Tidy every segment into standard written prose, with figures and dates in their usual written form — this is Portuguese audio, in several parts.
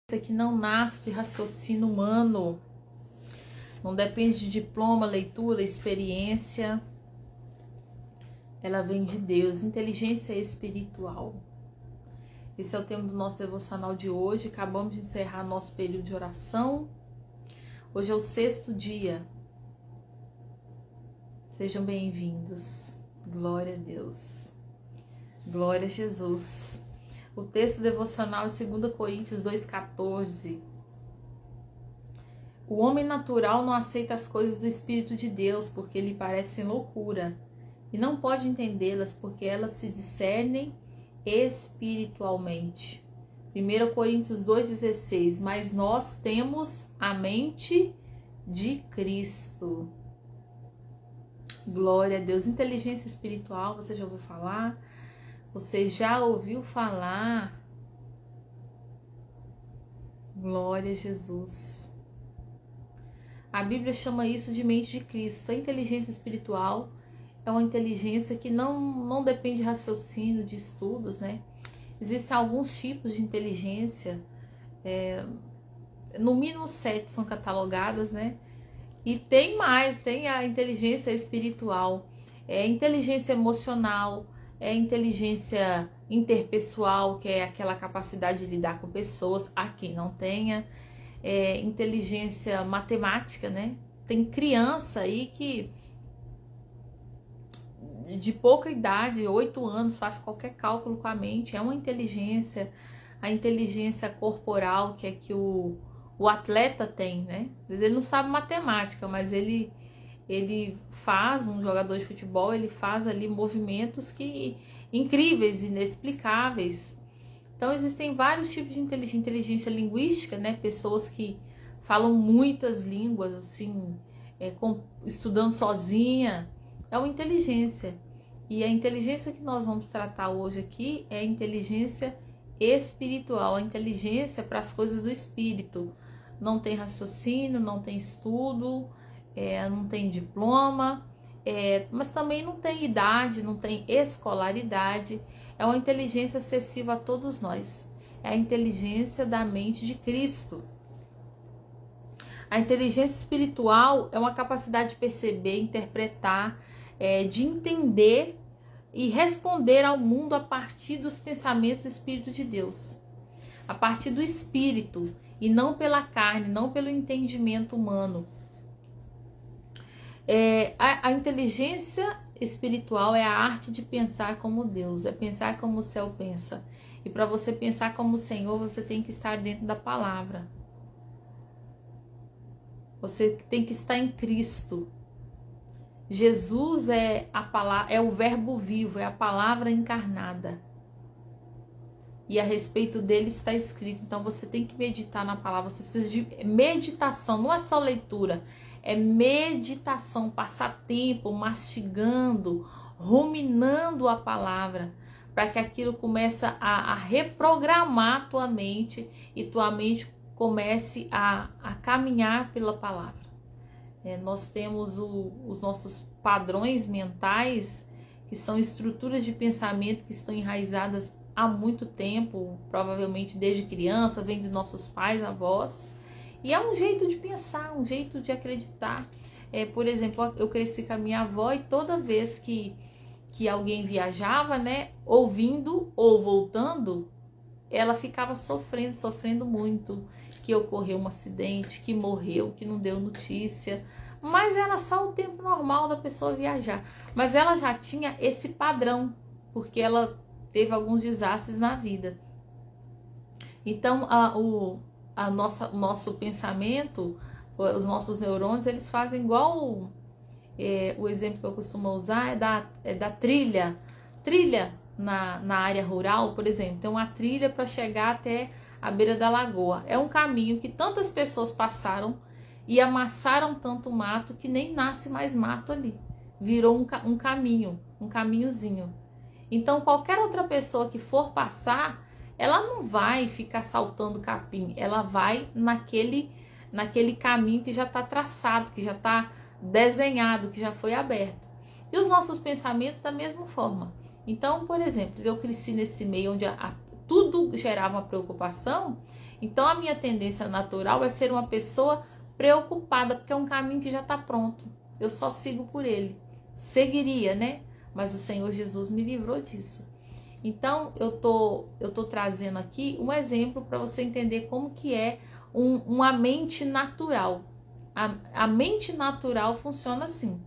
que não nasce de raciocínio humano, não depende de diploma, leitura, experiência. Ela vem de Deus, inteligência espiritual. Esse é o tema do nosso devocional de hoje. Acabamos de encerrar nosso período de oração. Hoje é o 6º dia. Sejam bem-vindos. Glória a Deus. Glória a Jesus. O texto devocional é 2 Coríntios 2,14. O homem natural não aceita as coisas do Espírito de Deus, porque lhe parecem loucura, e não pode entendê-las, porque elas se discernem espiritualmente. 1 Coríntios 2,16. Mas nós temos a mente de Cristo. Glória a Deus. Inteligência espiritual, você já ouviu falar? Você já ouviu falar? Glória a Jesus. A Bíblia chama isso de mente de Cristo. A inteligência espiritual é uma inteligência que não depende de raciocínio, de estudos, né? Existem alguns tipos de inteligência, no mínimo 7 são catalogadas, né? E tem mais, tem a inteligência espiritual, inteligência emocional, inteligência interpessoal, que é aquela capacidade de lidar com pessoas, há quem não tenha, inteligência matemática, né? Tem criança aí que de pouca idade, 8 anos, faz qualquer cálculo com a mente, é uma inteligência. A inteligência corporal, que é que o atleta tem, né? Às vezes ele não sabe matemática, mas ele faz, um jogador de futebol, ele faz ali movimentos incríveis, inexplicáveis. Então existem vários tipos de inteligência linguística, né? Pessoas que falam muitas línguas, assim, estudando sozinha, é uma inteligência. E a inteligência que nós vamos tratar hoje aqui é a inteligência espiritual, a inteligência para as coisas do espírito. Não tem raciocínio, não tem estudo, não tem diploma, mas também não tem idade, não tem escolaridade. É uma inteligência acessível a todos nós. É a inteligência da mente de Cristo. A inteligência espiritual é uma capacidade de perceber, interpretar, de entender e responder ao mundo a partir dos pensamentos do Espírito de Deus. A partir do Espírito e não pela carne, não pelo entendimento humano. A inteligência espiritual é a arte de pensar como Deus, é pensar como o céu pensa. E para você pensar como o Senhor, você tem que estar dentro da palavra. Você tem que estar em Cristo. Jesus é a palavra, é o verbo vivo, é a palavra encarnada. E a respeito dele está escrito. Então você tem que meditar na palavra. Você precisa de meditação, não é só leitura, é meditação, passar tempo mastigando, ruminando a palavra, para que aquilo comece a reprogramar tua mente e tua mente comece a caminhar pela palavra. Nós temos os nossos padrões mentais, que são estruturas de pensamento que estão enraizadas há muito tempo, provavelmente desde criança, vem de nossos pais, avós. E é um jeito de pensar, um jeito de acreditar. Por exemplo, eu cresci com a minha avó e toda vez que alguém viajava, né, ouvindo ou voltando, ela ficava sofrendo muito, que ocorreu um acidente, que morreu, que não deu notícia. Mas era só o tempo normal da pessoa viajar. Mas ela já tinha esse padrão, porque ela teve alguns desastres na vida. Então, o nosso pensamento, os nossos neurônios, eles fazem igual o exemplo que eu costumo usar é da trilha. Trilha na área rural, por exemplo, tem uma trilha para chegar até a beira da lagoa. É um caminho que tantas pessoas passaram e amassaram tanto mato que nem nasce mais mato ali. Virou um caminho, um caminhozinho. Então, qualquer outra pessoa que for passar, ela não vai ficar saltando capim, ela vai naquele caminho que já está traçado, que já está desenhado, que já foi aberto. E os nossos pensamentos da mesma forma. Então, por exemplo, eu cresci nesse meio onde tudo gerava uma preocupação, Então a minha tendência natural é ser uma pessoa preocupada, porque é um caminho que já está pronto. Eu só sigo por ele. Seguiria, né? Mas o Senhor Jesus me livrou disso. Então eu tô trazendo aqui um exemplo para você entender como que é uma mente natural. A mente natural funciona assim.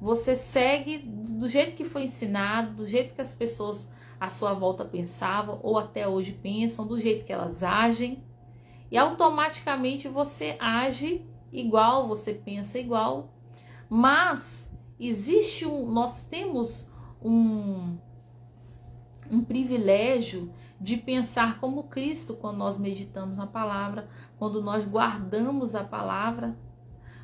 Você segue do jeito que foi ensinado, do jeito que as pessoas à sua volta pensavam, ou até hoje pensam, do jeito que elas agem, e automaticamente você age igual, você pensa igual. Mas nós temos um privilégio de pensar como Cristo quando nós meditamos na palavra, quando nós guardamos a palavra.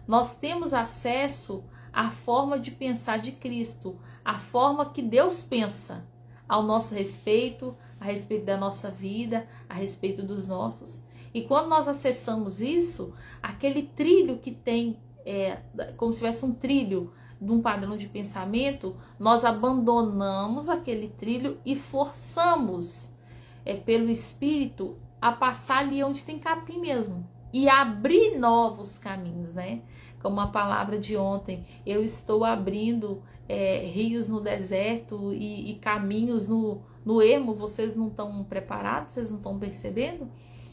Nós temos acesso à forma de pensar de Cristo, a forma que Deus pensa ao nosso respeito, a respeito da nossa vida, a respeito dos nossos. E quando nós acessamos isso, aquele trilho que tem, como se tivesse um trilho de um padrão de pensamento, nós abandonamos aquele trilho e forçamos pelo Espírito a passar ali onde tem capim mesmo e abrir novos caminhos, né? Como a palavra de ontem, eu estou abrindo rios no deserto e caminhos no ermo. Vocês não estão preparados, vocês não estão percebendo?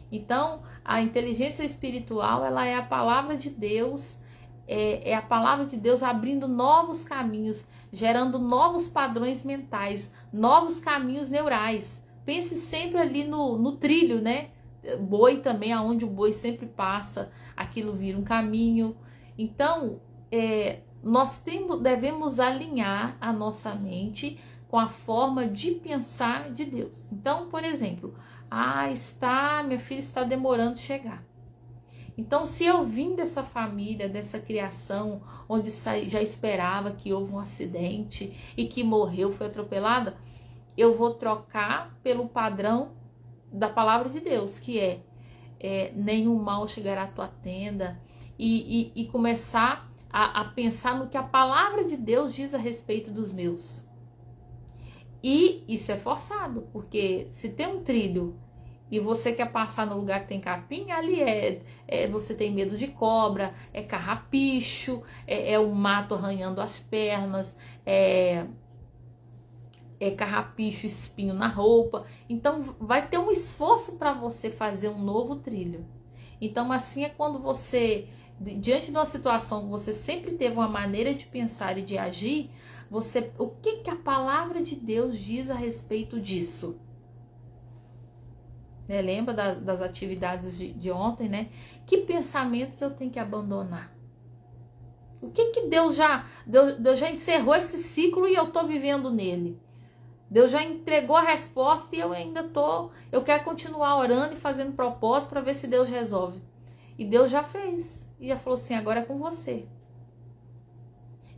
Então, a inteligência espiritual, ela é a palavra de Deus, é a palavra de Deus abrindo novos caminhos, gerando novos padrões mentais, novos caminhos neurais. Pense sempre ali no trilho, né? Boi também, aonde o boi sempre passa, aquilo vira um caminho. Então, nós devemos alinhar a nossa mente com a forma de pensar de Deus. Então, por exemplo, minha filha está demorando de chegar. Então, se eu vim dessa família, dessa criação, onde já esperava que houve um acidente e que morreu, foi atropelada, eu vou trocar pelo padrão da palavra de Deus, que nenhum mal chegará à tua tenda, e começar a pensar no que a palavra de Deus diz a respeito dos meus. E isso é forçado, porque se tem um trilho e você quer passar no lugar que tem capim, ali você tem medo de cobra, é carrapicho, é o mato arranhando as pernas, é carrapicho, espinho na roupa. Então vai ter um esforço para você fazer um novo trilho. Então assim é quando você, diante de uma situação que você sempre teve uma maneira de pensar e de agir, o que a palavra de Deus diz a respeito disso? Lembra das atividades de ontem, né? Que pensamentos eu tenho que abandonar? O que Deus já encerrou esse ciclo e eu estou vivendo nele? Deus já entregou a resposta e eu quero continuar orando e fazendo propósito para ver se Deus resolve. E Deus já fez. E já falou assim, agora é com você.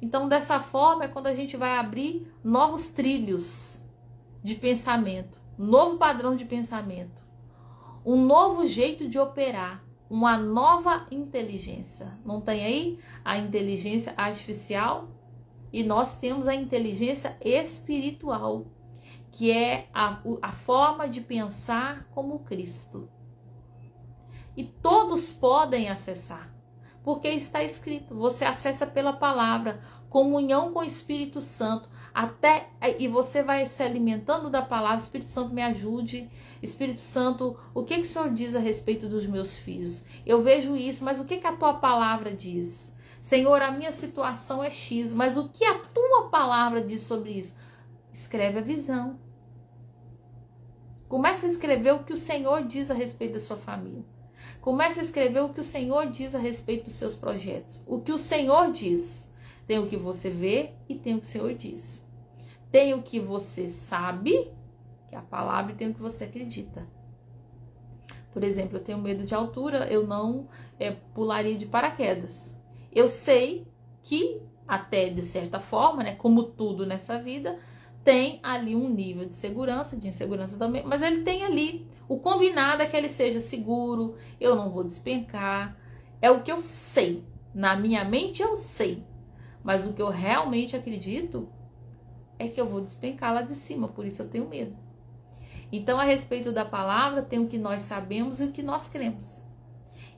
Então, dessa forma, é quando a gente vai abrir novos trilhos de pensamento, um novo padrão de pensamento, um novo jeito de operar, uma nova inteligência. Não tem aí a inteligência artificial? E nós temos a inteligência espiritual, que é a forma de pensar como Cristo. E todos podem acessar, porque está escrito, você acessa pela palavra, comunhão com o Espírito Santo, e você vai se alimentando da palavra. Espírito Santo, me ajude. Espírito Santo, o que o Senhor diz a respeito dos meus filhos? Eu vejo isso, mas o que a tua palavra diz? Senhor, a minha situação é X, mas o que a tua palavra diz sobre isso? Escreve a visão. Comece a escrever o que o Senhor diz a respeito da sua família. Comece a escrever o que o Senhor diz a respeito dos seus projetos. O que o Senhor diz. Tem o que você vê e tem o que o Senhor diz. Tem o que você sabe, que é a palavra, e tem o que você acredita. Por exemplo, eu tenho medo de altura, eu não pularia de paraquedas. Eu sei que, até de certa forma, né, como tudo nessa vida, tem ali um nível de segurança, de insegurança também, mas ele tem ali, o combinado é que ele seja seguro, eu não vou despencar, é o que eu sei, na minha mente eu sei, mas o que eu realmente acredito é que eu vou despencar lá de cima, por isso eu tenho medo. Então, a respeito da palavra, tem o que nós sabemos e o que nós cremos.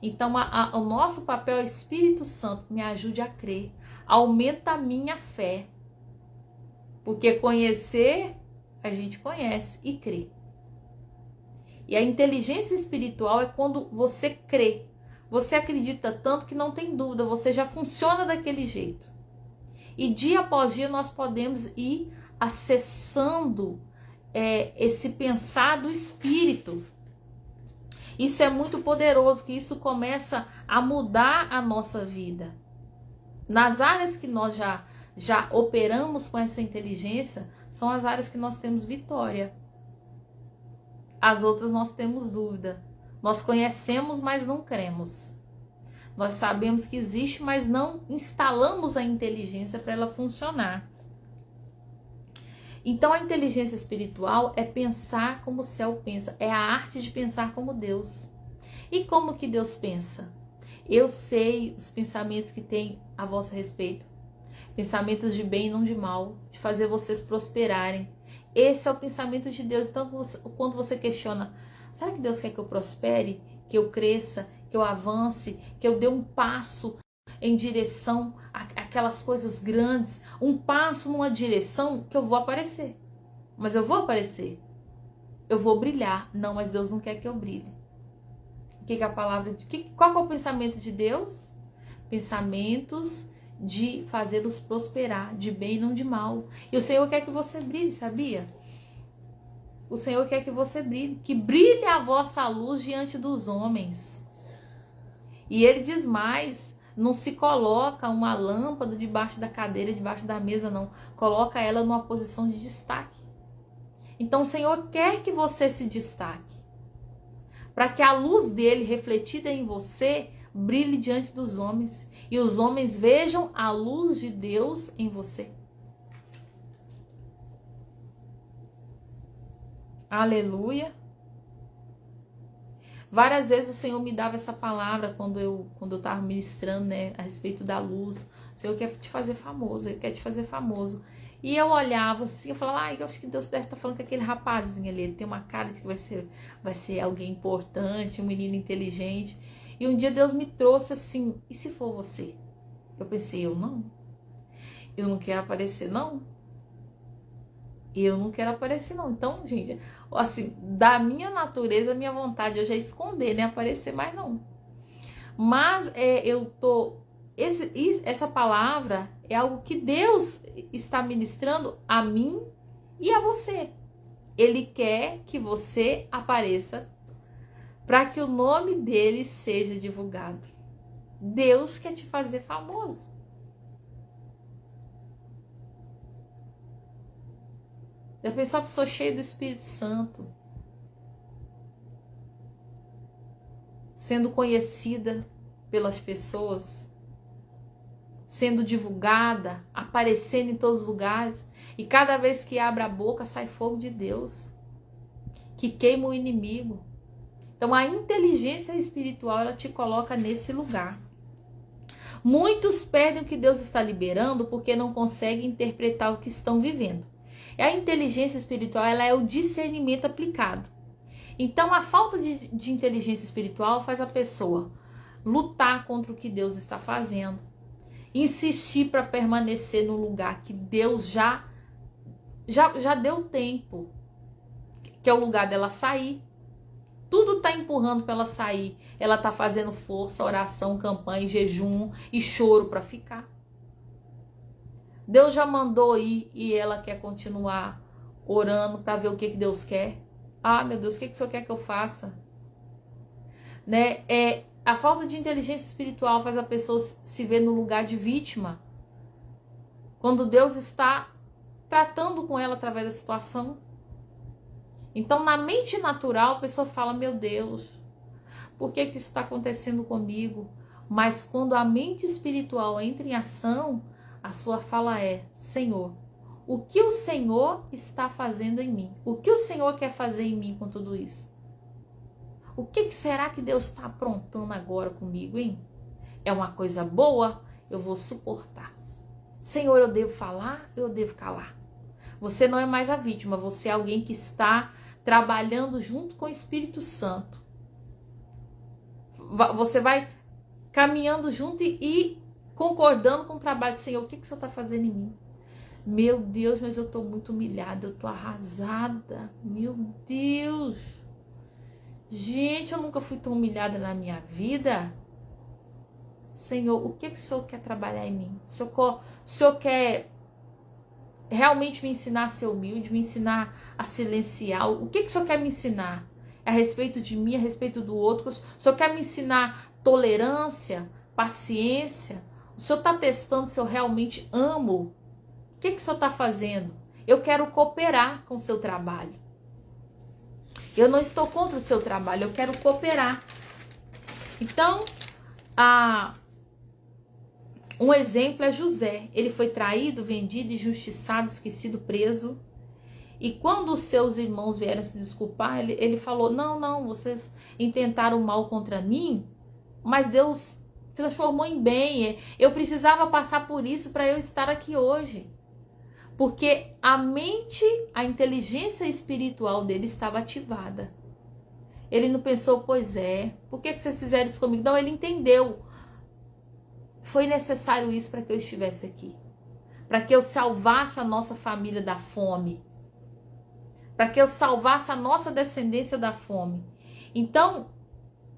Então, o nosso papel é Espírito Santo, me ajude a crer. Aumenta a minha fé. Porque conhecer, a gente conhece e crê. E a inteligência espiritual é quando você crê. Você acredita tanto que não tem dúvida, você já funciona daquele jeito. E dia após dia nós podemos ir acessando esse pensar do Espírito. Isso é muito poderoso, que isso começa a mudar a nossa vida. Nas áreas que nós já operamos com essa inteligência, são as áreas que nós temos vitória. As outras nós temos dúvida. Nós conhecemos, mas não cremos. Nós sabemos que existe, mas não instalamos a inteligência para ela funcionar. Então, a inteligência espiritual é pensar como o céu pensa. É a arte de pensar como Deus. E como que Deus pensa? Eu sei os pensamentos que tem a vosso respeito. Pensamentos de bem e não de mal. De fazer vocês prosperarem. Esse é o pensamento de Deus. Então, quando você questiona, será que Deus quer que eu prospere? Que eu cresça? Que eu avance? Que eu dê um passo em direção àquelas coisas grandes? Um passo numa direção que eu vou aparecer. Mas eu vou aparecer. Eu vou brilhar. Não, mas Deus não quer que eu brilhe. O que é a palavra? Qual é o pensamento de Deus? Pensamentos de fazê-los prosperar, de bem e não de mal. E o Senhor quer que você brilhe, sabia? O Senhor quer que você brilhe, que brilhe a vossa luz diante dos homens. E ele diz mais, não se coloca uma lâmpada debaixo da cadeira, debaixo da mesa, não. Coloca ela numa posição de destaque. Então o Senhor quer que você se destaque, para que a luz dele refletida em você brilhe diante dos homens e os homens vejam a luz de Deus em você. Aleluia. Várias vezes o Senhor me dava essa palavra quando eu estava ministrando, né, a respeito da luz. O Senhor quer te fazer famoso, Ele quer te fazer famoso. E eu olhava assim, eu falava, eu acho que Deus deve estar falando com aquele rapazinho ali, ele tem uma cara de que vai ser alguém importante, um menino inteligente. E um dia Deus me trouxe assim, e se for você? Eu pensei, eu não quero aparecer não. Eu não quero aparecer não. Então, gente, assim, da minha natureza, minha vontade hoje é esconder, nem aparecer mais não. Mas essa palavra é algo que Deus está ministrando a mim e a você. Ele quer que você apareça para que o nome dele seja divulgado. Deus quer te fazer famoso. Já pensou a pessoa cheia do Espírito Santo, sendo conhecida pelas pessoas, sendo divulgada, aparecendo em todos os lugares, e cada vez que abre a boca sai fogo de Deus, que queima o inimigo. Então a inteligência espiritual, ela te coloca nesse lugar. Muitos perdem o que Deus está liberando porque não conseguem interpretar o que estão vivendo. E a inteligência espiritual, ela é o discernimento aplicado. Então a falta de inteligência espiritual faz a pessoa lutar contra o que Deus está fazendo, insistir para permanecer no lugar que Deus já deu tempo, que é o lugar dela sair. Tudo está empurrando para ela sair. Ela está fazendo força, oração, campanha, jejum e choro para ficar. Deus já mandou ir e ela quer continuar orando para ver o que Deus quer. Ah, meu Deus, o que o Senhor quer que eu faça? Né? A falta de inteligência espiritual faz a pessoa se ver no lugar de vítima, quando Deus está tratando com ela através da situação. Então, na mente natural, a pessoa fala, meu Deus, por que isso está acontecendo comigo? Mas quando a mente espiritual entra em ação, a sua fala é, Senhor, o que o Senhor está fazendo em mim? O que o Senhor quer fazer em mim com tudo isso? O que será que Deus está aprontando agora comigo, hein? É uma coisa boa? Eu vou suportar. Senhor, eu devo falar? Eu devo calar? Você não é mais a vítima, você é alguém que está trabalhando junto com o Espírito Santo. Você vai caminhando junto e concordando com o trabalho do Senhor. O que o Senhor está fazendo em mim? Meu Deus, mas eu estou muito humilhada, eu estou arrasada. Meu Deus. Gente, eu nunca fui tão humilhada na minha vida. Senhor, o que o Senhor quer trabalhar em mim? O Senhor quer realmente me ensinar a ser humilde, me ensinar a silenciar? O que o Senhor quer me ensinar? A respeito de mim, a respeito do outro? O Senhor quer me ensinar tolerância, paciência? O Senhor está testando se eu realmente amo? O que o Senhor está fazendo? Eu quero cooperar com o seu trabalho. Eu não estou contra o seu trabalho, eu quero cooperar. Então, um exemplo é José. Ele foi traído, vendido, injustiçado, esquecido, preso. E quando os seus irmãos vieram se desculpar, ele falou, não, vocês intentaram mal contra mim, mas Deus transformou em bem. Eu precisava passar por isso para eu estar aqui hoje. Porque a mente, a inteligência espiritual dele estava ativada. Ele não pensou, pois é, por que vocês fizeram isso comigo? Não, ele entendeu. Foi necessário isso para que eu estivesse aqui. Para que eu salvasse a nossa família da fome. Para que eu salvasse a nossa descendência da fome. Então,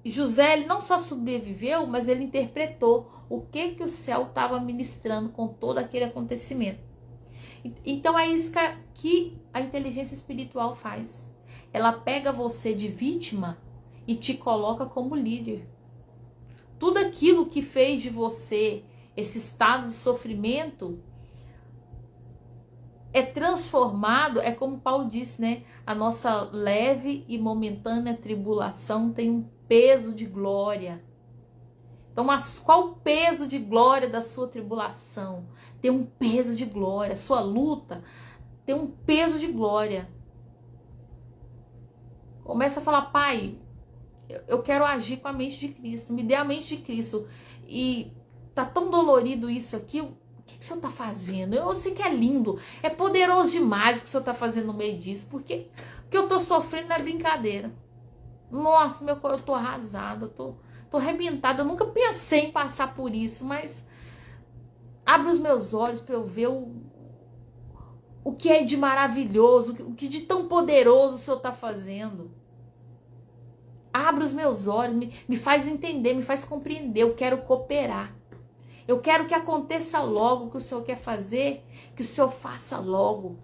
José, ele não só sobreviveu, mas ele interpretou o que o céu estava ministrando com todo aquele acontecimento. Então é isso que a inteligência espiritual faz. Ela pega você de vítima e te coloca como líder. Tudo aquilo que fez de você esse estado de sofrimento é transformado, é como Paulo disse, né? A nossa leve e momentânea tribulação tem um peso de glória. Então, qual o peso de glória da sua tribulação? Tem um peso de glória. A sua luta tem um peso de glória. Começa a falar, Pai, eu quero agir com a mente de Cristo. Me dê a mente de Cristo. E tá tão dolorido isso aqui. O que o Senhor tá fazendo? Eu sei que é lindo. É poderoso demais o que o Senhor tá fazendo no meio disso. Porque o que eu tô sofrendo não é brincadeira. Nossa, eu tô arrasada. Tô arrebentada. Eu nunca pensei em passar por isso, mas abre os meus olhos para eu ver o que é de maravilhoso, o que de tão poderoso o Senhor está fazendo. Abre os meus olhos, me faz entender, me faz compreender. Eu quero cooperar. Eu quero que aconteça logo o que o Senhor quer fazer, que o Senhor faça logo.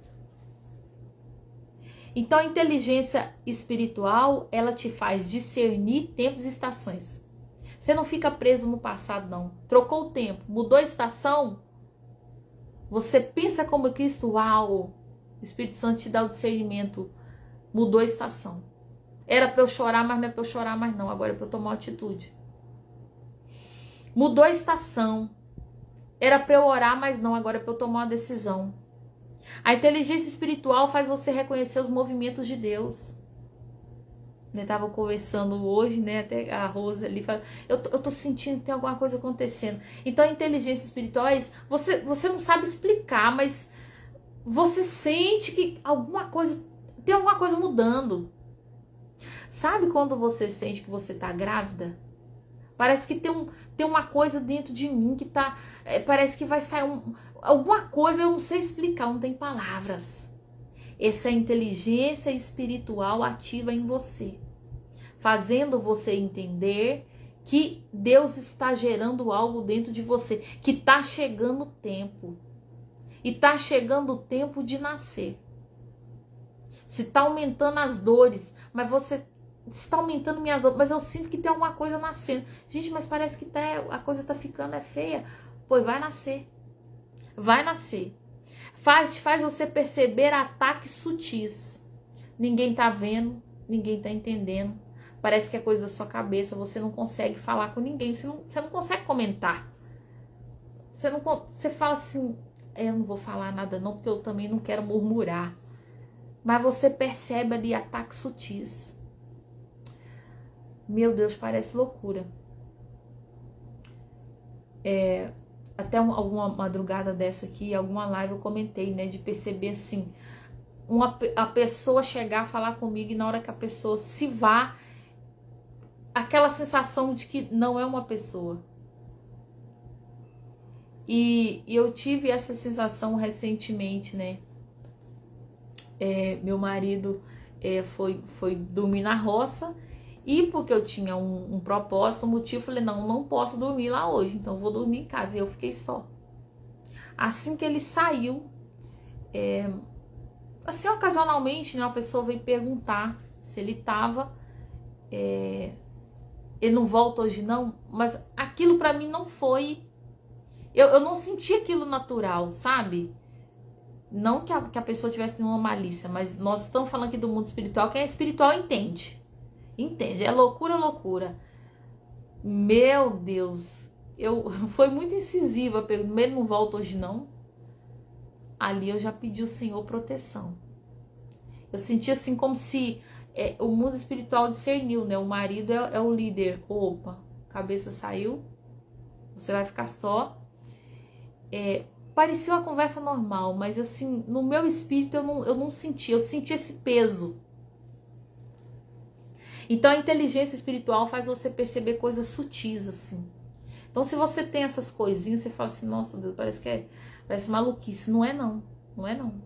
Então, a inteligência espiritual, ela te faz discernir tempos e estações. Você não fica preso no passado, não. Trocou o tempo, mudou a estação. Você pensa como Cristo, uau! O Espírito Santo te dá o discernimento. Mudou a estação. Era para eu chorar, mas não é para eu chorar mais não. Agora é para eu tomar uma atitude. Mudou a estação. Era para eu orar, mas não. Agora é para eu tomar uma decisão. A inteligência espiritual faz você reconhecer os movimentos de Deus. Eu estava conversando hoje, né? Até a Rosa ali fala, eu tô sentindo que tem alguma coisa acontecendo. Então a inteligência espiritual é isso. Você não sabe explicar, mas você sente que tem alguma coisa mudando. Sabe quando você sente que você tá grávida? Parece que tem uma coisa dentro de mim que tá. Parece que vai sair alguma coisa, eu não sei explicar, não tem palavras. Essa é a inteligência espiritual ativa em você, fazendo você entender que Deus está gerando algo dentro de você, que está chegando o tempo. E está chegando o tempo de nascer. Se está aumentando as dores, mas você está aumentando minhas dores, mas eu sinto que tem alguma coisa nascendo. Gente, mas parece que a coisa está ficando feia. Pois vai nascer. Vai nascer. Faz você perceber ataques sutis. Ninguém está vendo, ninguém está entendendo. Parece que é coisa da sua cabeça, você não consegue falar com ninguém, você não consegue comentar. Você fala assim, eu não vou falar nada não, porque eu também não quero murmurar. Mas você percebe ali ataques sutis. Meu Deus, parece loucura. Até alguma madrugada dessa aqui, alguma live eu comentei, né, de perceber assim, a pessoa chegar a falar comigo e na hora que a pessoa se vá, aquela sensação de que não é uma pessoa. E eu tive essa sensação recentemente, né? Meu marido foi dormir na roça, e porque eu tinha um propósito, um motivo, eu falei, não posso dormir lá hoje, então eu vou dormir em casa. E eu fiquei só. Assim que ele saiu, assim, ocasionalmente, né, uma pessoa veio perguntar se ele tava, ele não volta hoje não, mas aquilo pra mim não foi, eu não senti aquilo natural, sabe? Não que a pessoa tivesse nenhuma malícia, mas nós estamos falando aqui do mundo espiritual. Quem é espiritual entende. Entende, é loucura, loucura. Meu Deus, foi muito incisiva a pergunta, ele não volta hoje não? Ali eu já pedi ao Senhor proteção. Eu senti assim como se o mundo espiritual discerniu, né? O marido é o líder. Opa, cabeça saiu, você vai ficar só. Parecia uma conversa normal, mas assim, no meu espírito eu não senti, eu senti esse peso. Então a inteligência espiritual faz você perceber coisas sutis, assim. Então se você tem essas coisinhas, você fala assim, nossa Deus, parece maluquice. Não é não,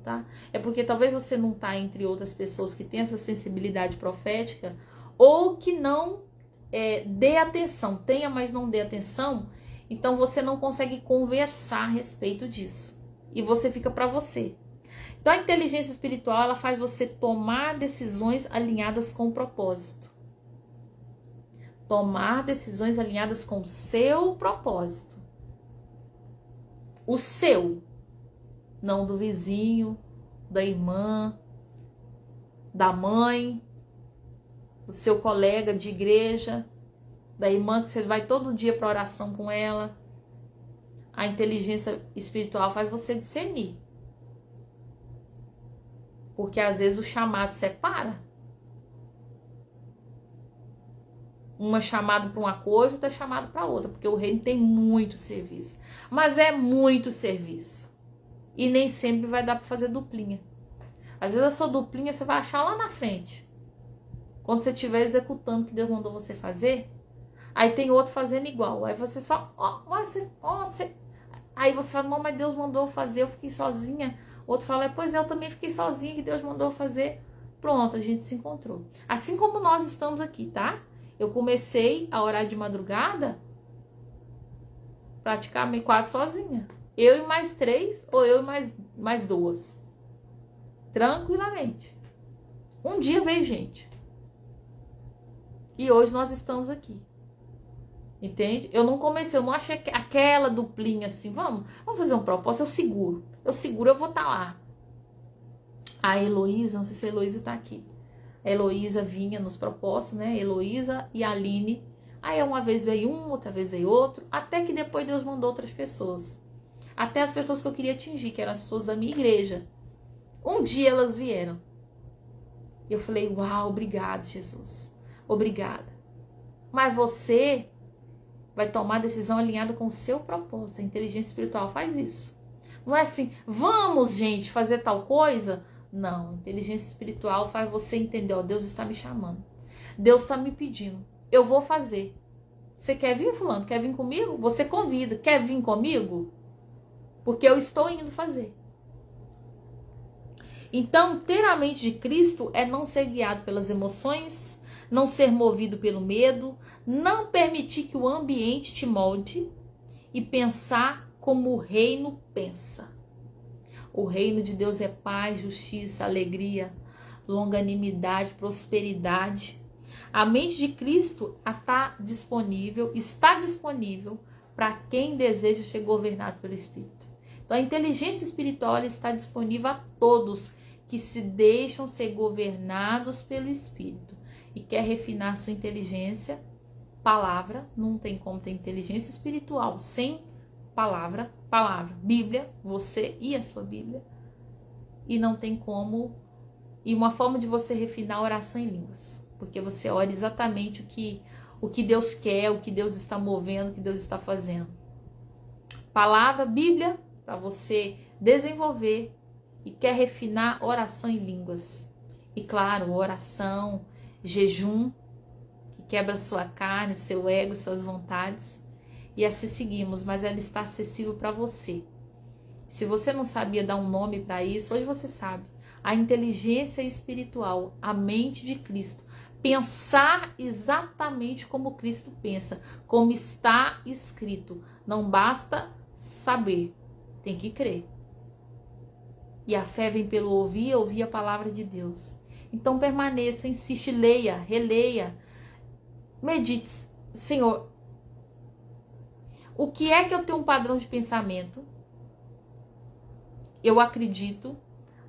tá? É porque talvez você não tá entre outras pessoas que têm essa sensibilidade profética, ou que não dê atenção, tenha, mas não dê atenção, então você não consegue conversar a respeito disso. E você fica para você. Então a inteligência espiritual, ela faz você tomar decisões alinhadas com o propósito. Tomar decisões alinhadas com o seu propósito. O seu. Não do vizinho, da irmã, da mãe, do seu colega de igreja, da irmã que você vai todo dia para oração com ela. A inteligência espiritual faz você discernir. Porque às vezes o chamado separa. Uma é chamado para uma coisa, outra é chamado para outra. Porque o reino tem muito serviço. Mas é muito serviço. E nem sempre vai dar para fazer duplinha. Às vezes a sua duplinha você vai achar lá na frente. Quando você estiver executando o que Deus mandou você fazer, aí tem outro fazendo igual. Aí você fala, aí você fala, não, mas Deus mandou fazer, eu fiquei sozinha. Outro fala, pois eu também fiquei sozinha, que Deus mandou fazer. Pronto, a gente se encontrou. Assim como nós estamos aqui, tá? Eu comecei a orar de madrugada praticamente quase sozinha. Eu e mais 3, ou eu e mais 2. Tranquilamente. Um dia veio gente. E hoje nós estamos aqui. Entende? Eu não comecei, eu não achei aquela duplinha assim, vamos fazer um propósito, eu vou estar lá. A Heloísa, não sei se a Heloísa tá aqui. A Heloísa vinha nos propósitos, né? Heloísa e a Aline. Aí uma vez veio um, outra vez veio outro, até que depois Deus mandou outras pessoas. Até as pessoas que eu queria atingir, que eram as pessoas da minha igreja. Um dia elas vieram. Eu falei, uau, obrigado, Jesus. Obrigada. Mas você vai tomar a decisão alinhada com o seu propósito. A inteligência espiritual faz isso. Não é assim, vamos, gente, fazer tal coisa? Não, a inteligência espiritual faz você entender, ó, Deus está me chamando. Deus está me pedindo. Eu vou fazer. Você quer vir, fulano? Quer vir comigo? Você convida. Quer vir comigo? Porque eu estou indo fazer. Então, ter a mente de Cristo é não ser guiado pelas emoções, não ser movido pelo medo, não permitir que o ambiente te molde e pensar como o reino pensa. O reino de Deus é paz, justiça, alegria, longanimidade, prosperidade. A mente de Cristo está disponível para quem deseja ser governado pelo Espírito. Então a inteligência espiritual está disponível a todos que se deixam ser governados pelo Espírito e quer refinar sua inteligência. Palavra, não tem como ter inteligência espiritual sem palavra, Bíblia, você e a sua Bíblia. E não tem como, e uma forma de você refinar a oração em línguas, porque você ora exatamente o que Deus quer, o que Deus está movendo, o que Deus está fazendo. Palavra, Bíblia, para você desenvolver e quer refinar oração em línguas. E claro, oração, jejum, que quebra sua carne, seu ego, suas vontades. E assim seguimos, mas ela está acessível para você. Se você não sabia dar um nome para isso, hoje você sabe. A inteligência espiritual, a mente de Cristo. Pensar exatamente como Cristo pensa, como está escrito. Não basta saber, tem que crer. E a fé vem pelo ouvir a palavra de Deus. Então permaneça, insiste, leia, releia, medite. Senhor, o que é que eu tenho um padrão de pensamento? Eu acredito,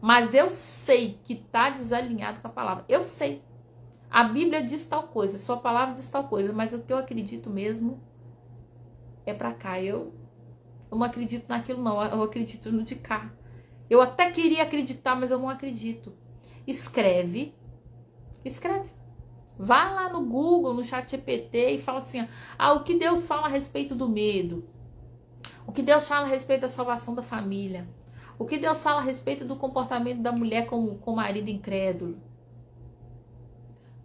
mas eu sei que está desalinhado com a palavra. Eu sei. A Bíblia diz tal coisa, sua palavra diz tal coisa, mas o que eu acredito mesmo é para cá. Eu não acredito naquilo não, eu acredito no de cá. Eu até queria acreditar, mas eu não acredito. Escreve. Vá lá no Google, no ChatGPT e fala assim, o que Deus fala a respeito do medo? O que Deus fala a respeito da salvação da família? O que Deus fala a respeito do comportamento da mulher com o marido incrédulo?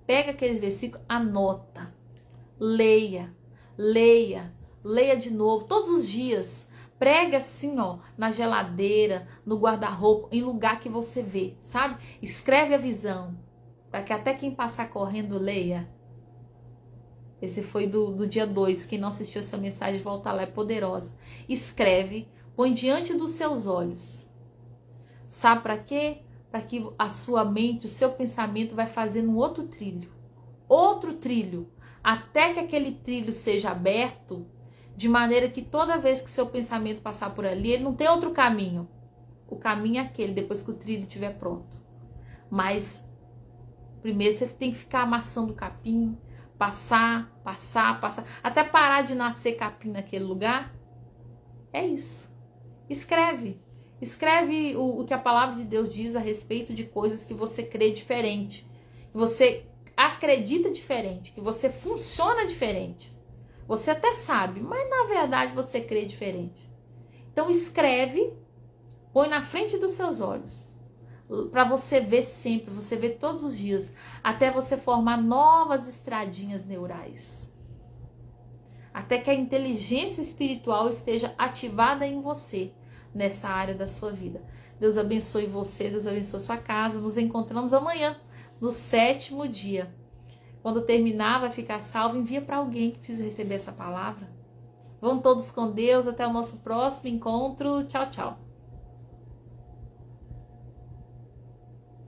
Pega aqueles versículos, anota, leia de novo, todos os dias. Prega assim, na geladeira, no guarda-roupa, em lugar que você vê, sabe? Escreve a visão, para que até quem passar correndo leia. Esse foi do dia 2, quem não assistiu essa mensagem, volta lá, é poderosa. Escreve, põe diante dos seus olhos. Sabe para quê? Para que a sua mente, o seu pensamento vai fazendo um outro trilho, até que aquele trilho seja aberto, de maneira que toda vez que seu pensamento passar por ali, ele não tem outro caminho. O caminho é aquele, depois que o trilho estiver pronto. Mas primeiro você tem que ficar amassando o capim, passar, até parar de nascer capim naquele lugar. É isso. Escreve o que a palavra de Deus diz a respeito de coisas que você crê diferente, que você acredita diferente, que você funciona diferente. Você até sabe, mas na verdade você crê diferente. Então escreve, põe na frente dos seus olhos, para você ver sempre, você ver todos os dias, até você formar novas estradinhas neurais. Até que a inteligência espiritual esteja ativada em você, nessa área da sua vida. Deus abençoe você, Deus abençoe sua casa. Nos encontramos amanhã, no 7º dia. Quando terminar, vai ficar salvo, envia para alguém que precisa receber essa palavra. Vamos todos com Deus, até o nosso próximo encontro. Tchau, tchau.